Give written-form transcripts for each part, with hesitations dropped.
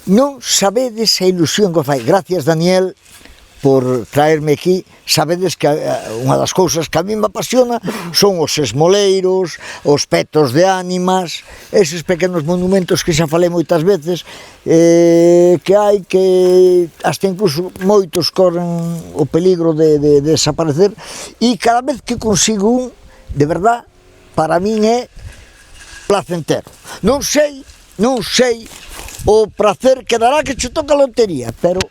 Non sabedes a ilusión que fai. Gracias, Daniel, por traerme aquí. Sabedes que unha das cousas que a mí me apasiona son os esmoleiros, os petos de ánimas, eses pequenos monumentos que xa falei moitas veces, que hai que hasta incluso moitos corren o peligro de desaparecer, e cada vez que consigo un, de verdad, para min é placentero. Non sei o prazer que dará que che toca a lotería, pero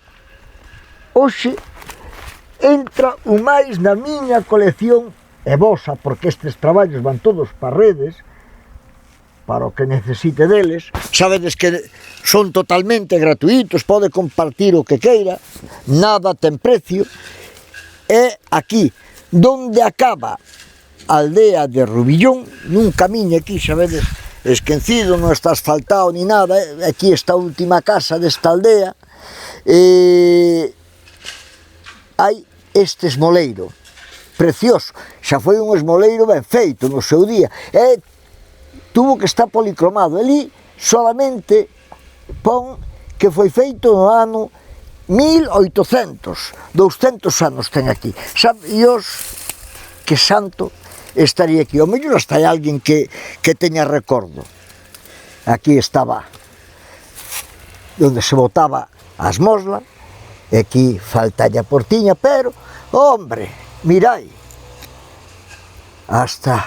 hoxe entra o máis na miña colección, e vosa, porque estes traballos van todos para redes, para o que necesite deles. Sabedes que son totalmente gratuitos, pode compartir o que queira, nada ten precio. É aquí, donde acaba a aldea de Rubillón, nun camiño aquí, sabedes, esquecido, non está asfaltado ni nada, aquí está a última casa desta aldea, hai este esmoleiro, precioso, xa foi un esmoleiro ben feito no seu día, e tuvo que estar policromado, ali solamente pon que foi feito no ano 1800, 200 anos ten aquí, sabíos que santo estaría aquí, o mellor hasta hai alguén que teña recordo. Aquí estaba onde se botaba a esmosla, e aquí faltalle a portiña, pero, hombre, mirai, hasta,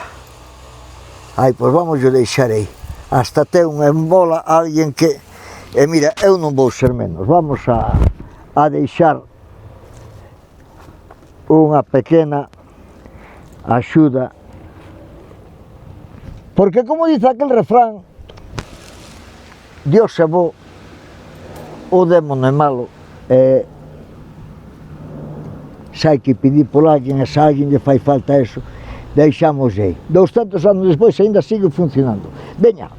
pois vamos yo deixar aí, hasta ten unha embola alguén que, e mira, eu non vou ser menos, vamos a deixar unha pequena axuda, porque como dice aquel refrán, Dios é bo, o demonio é malo, e se hai que pedir por alguén, e se a alguén lle fai falta eso, deixamos aí. 200 anos despois ainda sigue funcionando. Veña,